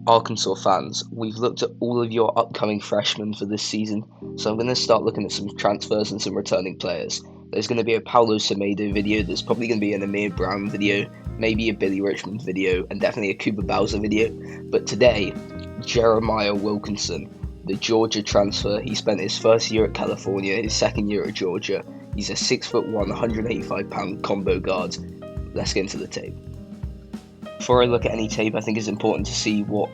Arkansas fans, we've looked at all of your upcoming freshmen for this season, so I'm going to start looking at some transfers and some returning players. There's going to be a Paulo Semedo video, there's probably going to be an Amir Brown video, maybe a Billy Richmond video, and definitely a Cooper Bowser video. But today, Jeremiah Wilkinson, the Georgia transfer, he spent his first year at California, his second year at Georgia. He's a 6'1", 185-pound combo guard. Let's get into the tape. Before I look at any tape, I think it's important to see what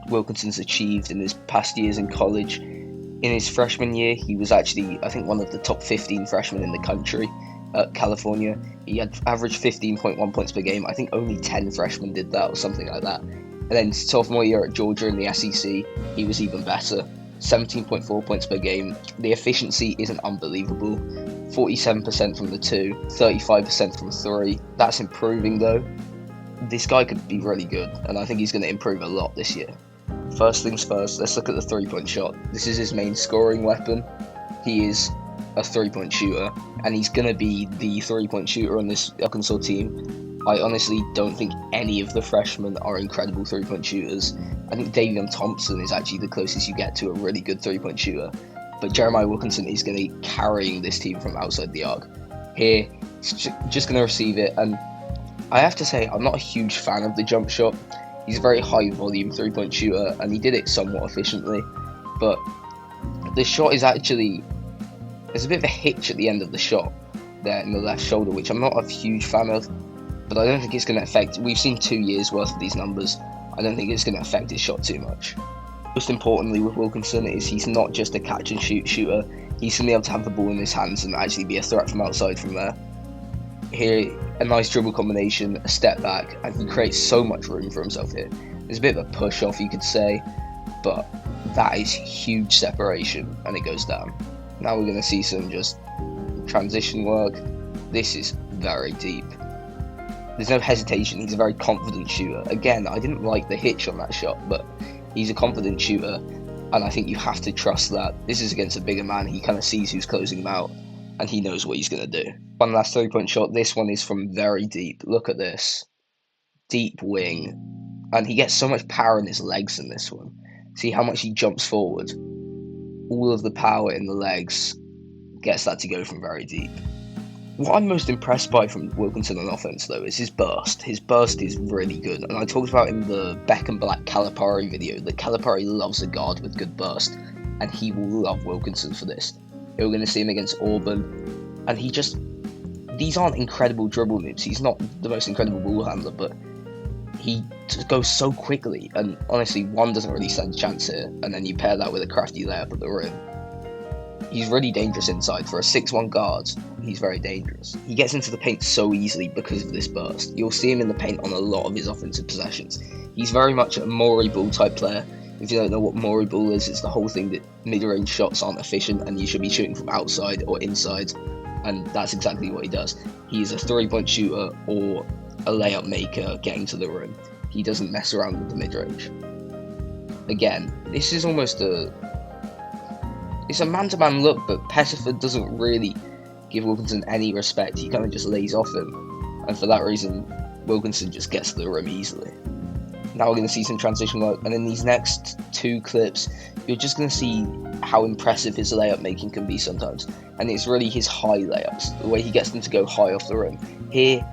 Wilkinson's achieved in his past years in college. In his freshman year, he was actually, I think, one of the top 15 freshmen in the country at California. He had averaged 15.1 points per game. I think only 10 freshmen did that or something like that. And then sophomore year at Georgia in the SEC, he was even better. 17.4 points per game. The efficiency isn't unbelievable. 47% from the 2, 35% from 3. That's improving though. This guy could be really good, and I think he's going to improve a lot this year. First things first, let's look at the three-point shot. This is his main scoring weapon. He is a three-point shooter, and he's going to be the three-point shooter on this Arkansas team. I honestly don't think any of the freshmen are incredible three-point shooters. I think Davion Thompson is actually the closest you get to a really good three-point shooter. But Jeremiah Wilkinson is going to be carrying this team from outside the arc. Here, he's just going to receive it, and I have to say, I'm not a huge fan of the jump shot. He's a very high volume three-point shooter, and he did it somewhat efficiently. But the shot is actually, there's a bit of a hitch at the end of the shot there in the left shoulder, which I'm not a huge fan of. But I don't think it's going to affect, we've seen 2 years worth of these numbers. I don't think it's going to affect his shot too much. Most importantly with Wilkinson is he's not just a catch and shoot shooter. He's going to be able to have the ball in his hands and actually be a threat from outside from there. Here, a nice dribble combination, a step back, and he creates so much room for himself here. There's a bit of a push off, you could say, but that is huge separation, and it goes down. Now we're going to see some just transition work. This is very deep. There's no hesitation, he's a very confident shooter. Again, I didn't like the hitch on that shot, but he's a confident shooter, and I think you have to trust that. This is against a bigger man, he kind of sees who's closing him out, and he knows what he's going to do. One last three-point shot. This one is from very deep. Look at this. Deep wing. And he gets so much power in his legs in this one. See how much he jumps forward. All of the power in the legs gets that to go from very deep. What I'm most impressed by from Wilkinson on offense, though, is his burst. His burst is really good. And I talked about in the Beck and Black Calipari video that Calipari loves a guard with good burst. And he will love Wilkinson for this. We're going to see him against Auburn. And he just, these aren't incredible dribble moves. He's not the most incredible ball handler, but he just goes so quickly. And honestly, one doesn't really stand a chance here. And then you pair that with a crafty layup at the rim. He's really dangerous inside. For a 6'1" guard, he's very dangerous. He gets into the paint so easily because of this burst. You'll see him in the paint on a lot of his offensive possessions. He's very much a Maury Ball type player. If you don't know what Maury Ball is, it's the whole thing that mid-range shots aren't efficient and you should be shooting from outside or inside, and that's exactly what he does. He's a three-point shooter or a layup maker getting to the rim. He doesn't mess around with the mid-range. Again, this is almost it's a man-to-man look, but Pettiford doesn't really give Wilkinson any respect. He kind of just lays off him, and for that reason, Wilkinson just gets to the rim easily. Now we're going to see some transition work, and in these next 2 clips, you're just going to see how impressive his layup making can be sometimes. And it's really his high layups, the way he gets them to go high off the rim. Here,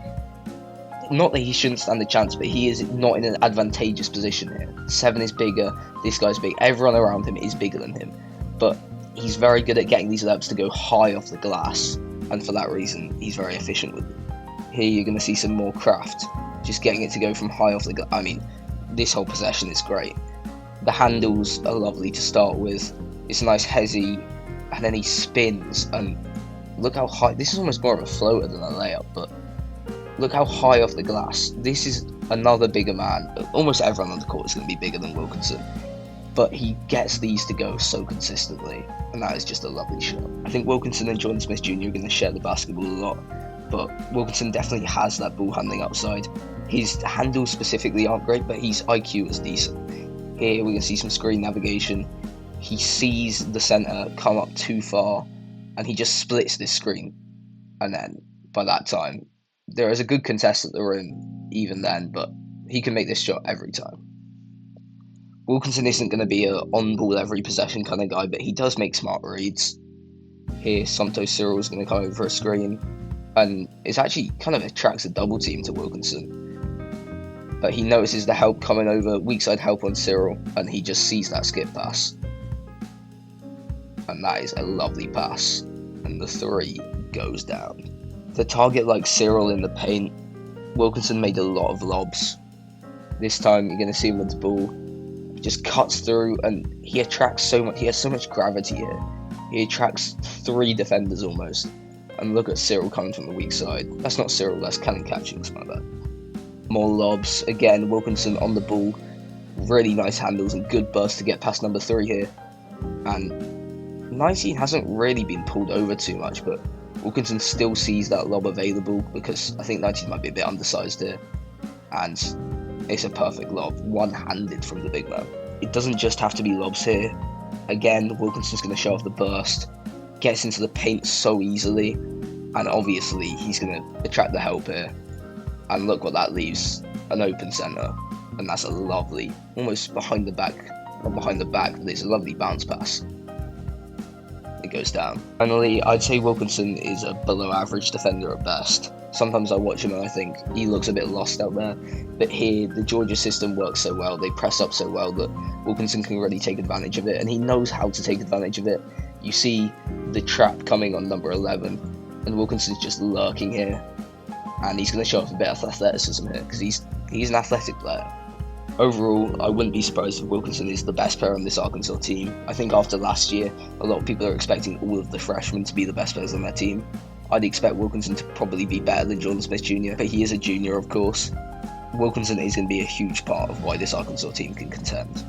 not that he shouldn't stand a chance, but he is not in an advantageous position here. 7 is bigger, this guy's big, everyone around him is bigger than him. But he's very good at getting these layups to go high off the glass, and for that reason, he's very efficient with them. Here you're going to see some more craft, just getting it to go from high off the glass. I mean, this whole possession is great. The handles are lovely to start with. It's a nice hezzy, and then he spins, and look how high. This is almost more of a floater than a layup, but look how high off the glass. This is another bigger man. Almost everyone on the court is going to be bigger than Wilkinson, but he gets these to go so consistently, and that is just a lovely shot. I think Wilkinson and Jordan Smith Jr. are going to share the basketball a lot, but Wilkinson definitely has that ball handling upside. His handles specifically aren't great, but his IQ is decent. Here we're going to see some screen navigation. He sees the center come up too far, and he just splits this screen. And then, by that time, there is a good contest at the rim, even then, but he can make this shot every time. Wilkinson isn't going to be a on-ball every possession kind of guy, but he does make smart reads. Here, Somto Cyril's going to come over for a screen, and it's actually kind of attracts a double team to Wilkinson. But he notices the help coming over, weak side help on Cyril, and he just sees that skip pass. And that is a lovely pass, and the 3 goes down. The target like Cyril in the paint, Wilkinson made a lot of lobs. This time you're going to see him with the ball. He just cuts through, and he attracts so much. He has so much gravity here. He attracts 3 defenders almost. And look at Cyril coming from the weak side. That's not Cyril, that's Cannon catching, something like that. More lobs. Again, Wilkinson on the ball. Really nice handles and good burst to get past number 3 here. And 19 hasn't really been pulled over too much, but Wilkinson still sees that lob available because I think 19 might be a bit undersized here. And it's a perfect lob, one-handed from the big man. It doesn't just have to be lobs here. Again, Wilkinson's going to show off the burst, gets into the paint so easily, and obviously he's going to attract the help here. And look what that leaves, an open centre, and that's a lovely, almost behind the back, not behind the back, but it's a lovely bounce pass. It goes down. Finally, I'd say Wilkinson is a below average defender at best. Sometimes I watch him and I think he looks a bit lost out there, but here the Georgia system works so well, they press up so well that Wilkinson can really take advantage of it, and he knows how to take advantage of it. You see the trap coming on number 11, and Wilkinson's just lurking here, and he's going to show off a bit of athleticism here, because he's an athletic player. Overall, I wouldn't be surprised if Wilkinson is the best player on this Arkansas team. I think after last year, a lot of people are expecting all of the freshmen to be the best players on their team. I'd expect Wilkinson to probably be better than Jordan Smith Jr., but he is a junior, of course. Wilkinson is going to be a huge part of why this Arkansas team can contend.